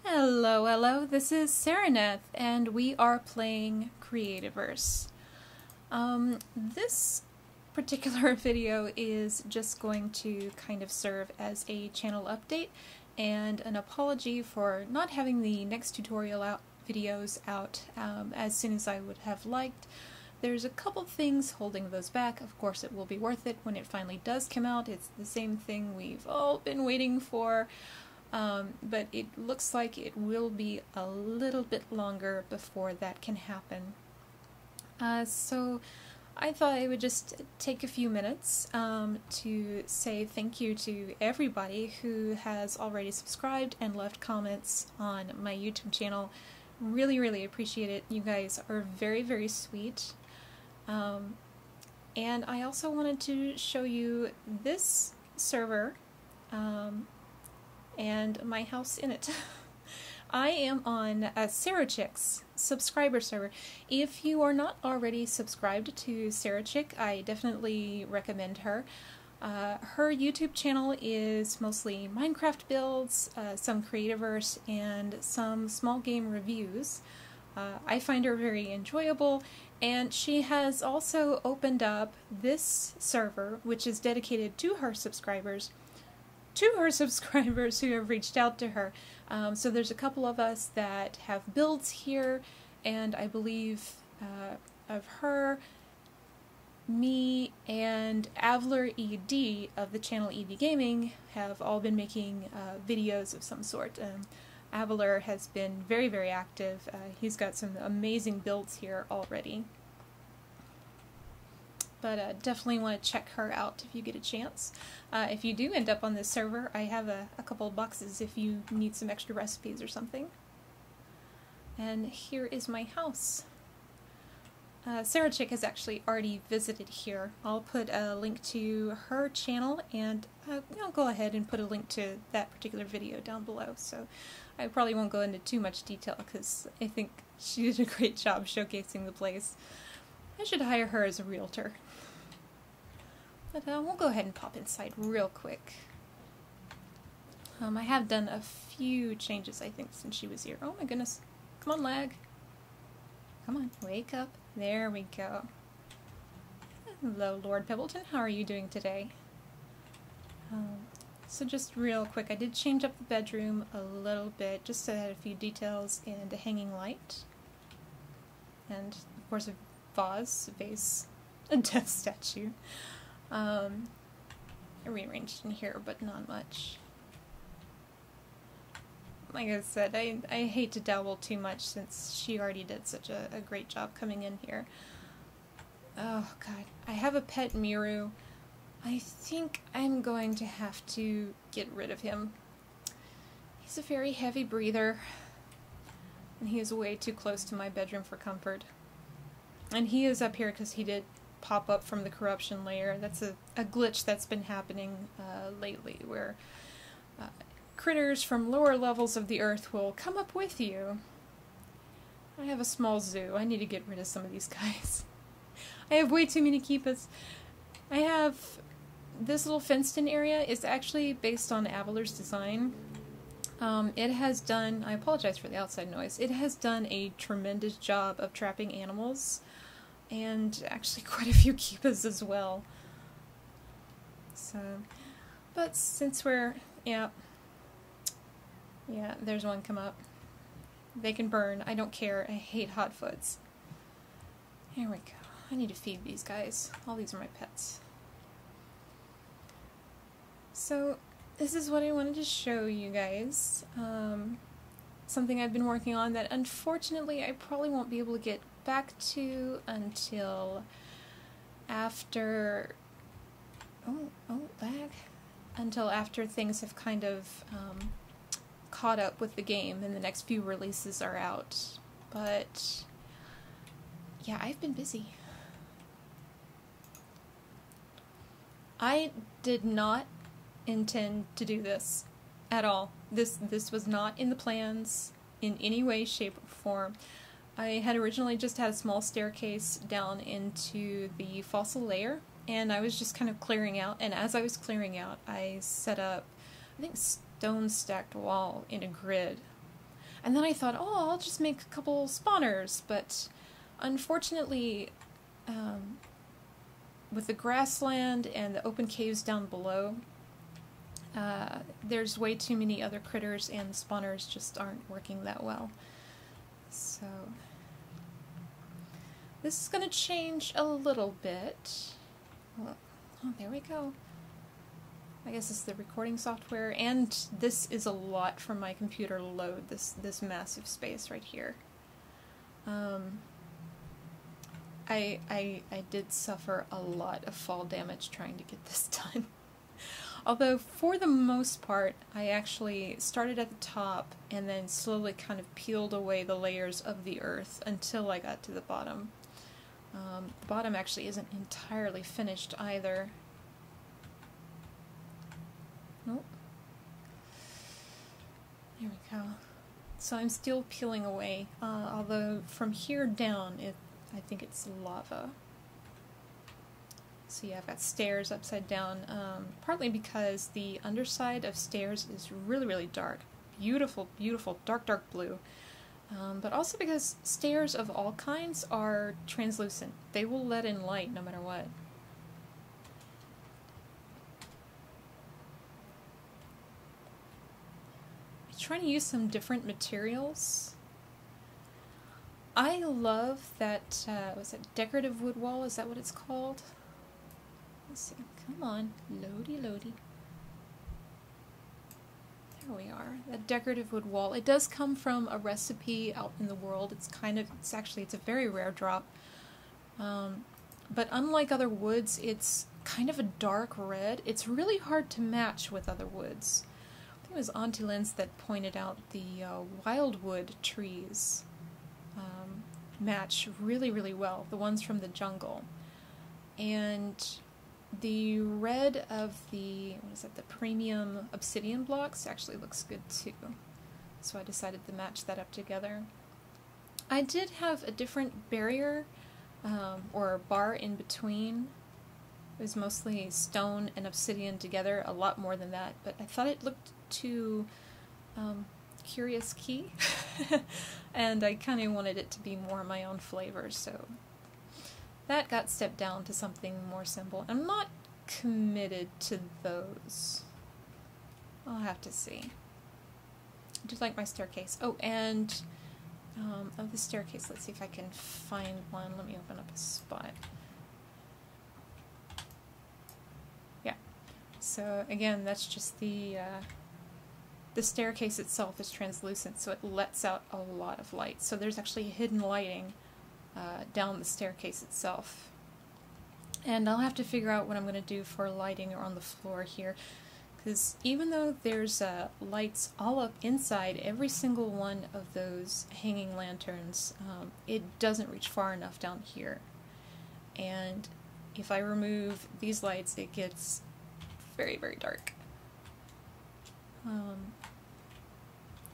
Hello, hello, this is Sereneth, and we are playing Creativerse. This particular video is just going to kind of serve as a channel update and an apology for not having the next tutorial videos out as soon as I would have liked. There's a couple things holding those back. Of course, it will be worth it when it finally does come out. It's the same thing we've all been waiting for. But it looks like it will be a little bit longer before that can happen. So I thought I would just take a few minutes to say thank you to everybody who has already subscribed and left comments on my YouTube channel. Really, really appreciate it. You guys are very, very sweet. And I also wanted to show you this server and my house in it. I am on a CeruChick's subscriber server. If you are not already subscribed to CeruChick, I definitely recommend her. Her YouTube channel is mostly Minecraft builds, some Creativerse, and some small game reviews. I find her very enjoyable, and she has also opened up this server, which is dedicated to her subscribers, who have reached out to her. So there's a couple of us that have builds here, and I believe of her, me, and Avler ED of the channel ED Gaming have all been making videos of some sort. Avler has been very, very active. He's got some amazing builds here already. But definitely want to check her out if you get a chance. If you do end up on this server, I have a couple of boxes if you need some extra recipes or something. And here is my house. CeruChick has actually already visited here. I'll put a link to her channel, and I'll go ahead and put a link to that particular video down below. So I probably won't go into too much detail because I think she did a great job showcasing the place. I should hire her as a realtor. But we'll go ahead and pop inside real quick. I have done a few changes, I think, since she was here. Oh my goodness. Come on, lag. Come on, wake up. There we go. Hello, Lord Pebbleton. How are you doing today? So just real quick, I did change up the bedroom a little bit, just to add a few details and a hanging light. And, of course, a vase, a death statue. I rearranged in here, but not much. Like I said, I hate to dabble too much since she already did such a great job coming in here. Oh god, I have a pet Miru. I think I'm going to have to get rid of him. He's a very heavy breather, and he is way too close to my bedroom for comfort. And he is up here because he did pop up from the corruption layer. That's a glitch that's been happening lately, where critters from lower levels of the earth will come up with you. I have a small zoo. I need to get rid of some of these guys. I have way too many keepas. I have this little fenced-in area is actually based on Avler's design. It has done, I apologize for the outside noise, it has done a tremendous job of trapping animals, and actually quite a few keepas as well. So, but since we're, yeah, there's one come up. They can burn, I don't care, I hate hotfoots. Here we go. I need to feed these guys. All these are my pets. So, this is what I wanted to show you guys. Something I've been working on that unfortunately I probably won't be able to get back to until after until after things have kind of caught up with the game and the next few releases are out. But yeah, I've been busy. I did not intend to do this at all. This was not in the plans in any way, shape, or form. I had originally just had a small staircase down into the fossil layer, and I was just kind of clearing out, and as I was clearing out, I set up, I think, stone stacked wall in a grid. And then I thought, oh, I'll just make a couple spawners, but unfortunately, with the grassland and the open caves down below, there's way too many other critters and the spawners just aren't working that well. So this is going to change a little bit. Oh, there we go. I guess it's the recording software, and this is a lot for my computer to load, this massive space right here. I did suffer a lot of fall damage trying to get this done. Although, for the most part, I actually started at the top and then slowly kind of peeled away the layers of the earth until I got to the bottom. The bottom actually isn't entirely finished either. Nope. There we go. So I'm still peeling away, although from here down, I think it's lava. So yeah, I've got stairs upside down, partly because the underside of stairs is really, really dark. Beautiful, beautiful, dark, dark blue. But also because stairs of all kinds are translucent. They will let in light no matter what. I'm trying to use some different materials. I love that, was it decorative wood wall? Is that what it's called? Let's see. Come on. Loady, loady. There we are. That decorative wood wall. It does come from a recipe out in the world. It's a very rare drop. But unlike other woods, it's kind of a dark red. It's really hard to match with other woods. I think it was Auntie Lynn's that pointed out the wildwood trees match really, really well. The ones from the jungle. And the red of the, the premium obsidian blocks actually looks good too. So I decided to match that up together. I did have a different barrier, or bar in between. It was mostly stone and obsidian together, a lot more than that, but I thought it looked too curious key, and I kind of wanted it to be more my own flavor, so that got stepped down to something more simple. I'm not committed to those. I'll have to see. I do like my staircase. Oh, and of the staircase, let's see if I can find one. Let me open up a spot. Yeah. So again, that's just the staircase itself is translucent, so it lets out a lot of light. So there's actually hidden lighting down the staircase itself. And I'll have to figure out what I'm going to do for lighting on the floor here, because even though there's lights all up inside every single one of those hanging lanterns, it doesn't reach far enough down here. And if I remove these lights, it gets very, very dark.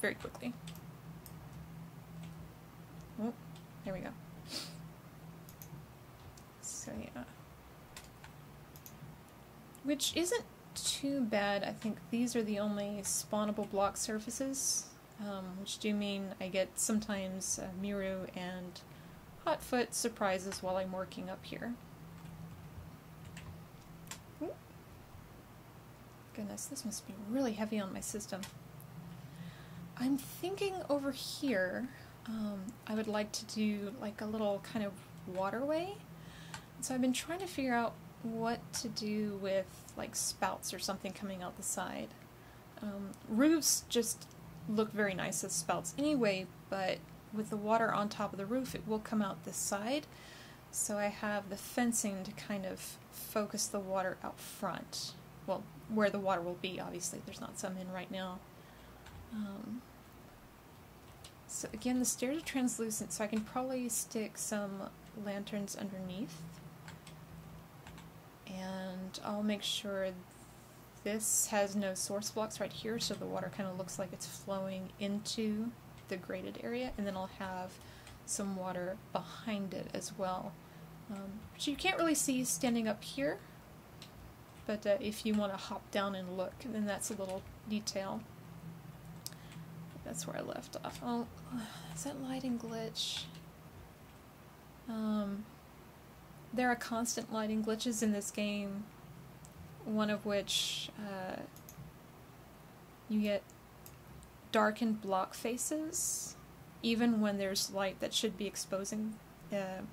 Very quickly. Oh, there we go. So yeah. Which isn't too bad. I think these are the only spawnable block surfaces, which do mean I get sometimes Miru and Hotfoot surprises while I'm working up here. Ooh. Goodness, this must be really heavy on my system. I'm thinking over here, I would like to do like a little kind of waterway. So I've been trying to figure out what to do with like spouts or something coming out the side. Roofs just look very nice as spouts anyway, but with the water on top of the roof, it will come out this side. So I have the fencing to kind of focus the water out front. Well, where the water will be, obviously. There's not some in right now. So again, the stairs are translucent, so I can probably stick some lanterns underneath. And I'll make sure this has no source blocks right here, so the water kind of looks like it's flowing into the graded area, and then I'll have some water behind it as well. Which you can't really see standing up here, but if you want to hop down and look, then that's a little detail. that's where I left off. Oh, is that lighting glitch? There are constant lighting glitches in this game, one of which you get darkened block faces, even when there's light that should be exposing them,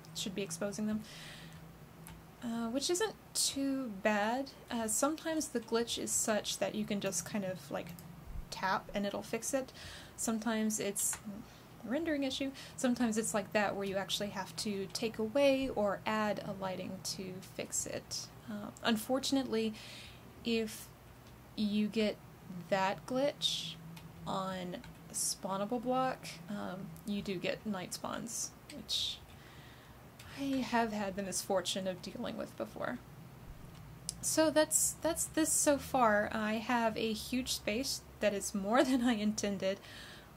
which isn't too bad. Sometimes the glitch is such that you can just kind of like tap and it'll fix it. Sometimes it's a rendering issue. Sometimes it's like that where you actually have to take away or add a lighting to fix it. Unfortunately, if you get that glitch on a spawnable block, you do get night spawns, which I have had the misfortune of dealing with before. So that's this so far. I have a huge space that is more than I intended.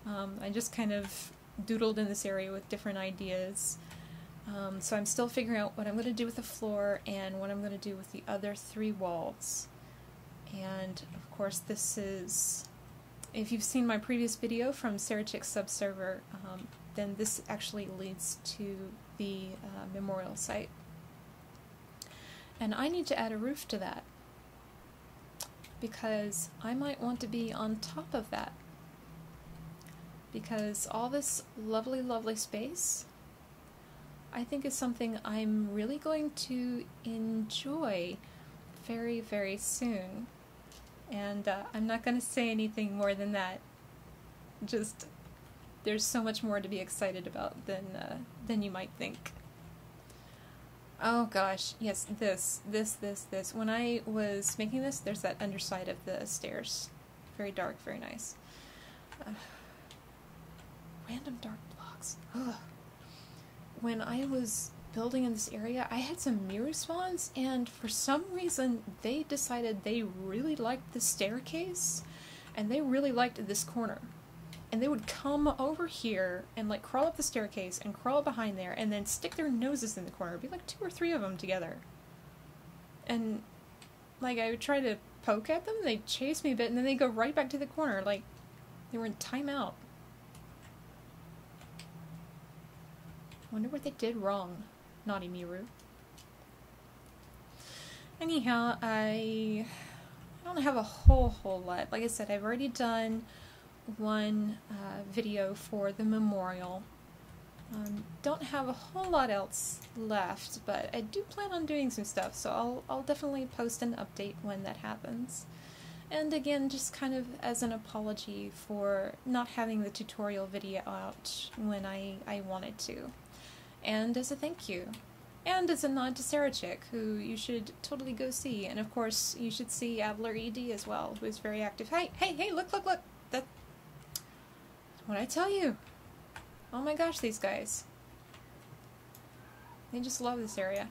I just kind of doodled in this area with different ideas. So I'm still figuring out what I'm going to do with the floor and what I'm going to do with the other 3 walls. And of course this is, if you've seen my previous video from CeruChick's subserver, then this actually leads to the memorial site. And I need to add a roof to that, because I might want to be on top of that. Because all this lovely, lovely space, I think is something I'm really going to enjoy very, very soon. And I'm not going to say anything more than that. Just, there's so much more to be excited about than you might think. Oh gosh, yes, this. When I was making this, there's that underside of the stairs. Very dark, very nice. Random dark blocks. Ugh. When I was building in this area, I had some Miru spawns, and for some reason they decided they really liked the staircase, and they really liked this corner. And they would come over here and like crawl up the staircase and crawl behind there and then stick their noses in the corner. It'd be like 2 or 3 of them together. And like I would try to poke at them, they'd chase me a bit, and then they'd go right back to the corner like they were in timeout. Wonder what they did wrong. Naughty Miru. Anyhow, I don't have a whole lot. Like I said, I've already done one video for the memorial. Don't have a whole lot else left, but I do plan on doing some stuff, so I'll definitely post an update when that happens. And again, just kind of as an apology for not having the tutorial video out when I wanted to. And as a thank you. And as a nod to CeruChick, who you should totally go see. And of course, you should see Adler ED as well, who is very active. Hey, look! That's what I tell you. Oh my gosh, these guys. They just love this area.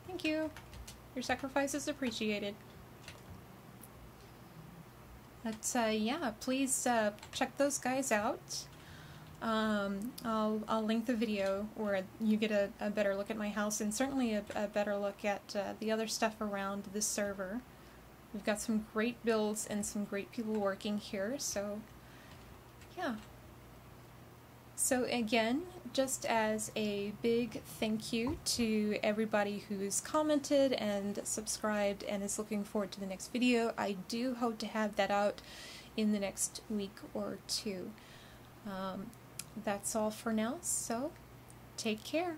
Thank you. Your sacrifice is appreciated. But yeah, please check those guys out. I'll link the video where you get a better look at my house, and certainly a better look at the other stuff around this server. We've got some great builds and some great people working here, so yeah. So again, just as a big thank you to everybody who's commented and subscribed and is looking forward to the next video, I do hope to have that out in the next week or 2. That's all for now, so take care.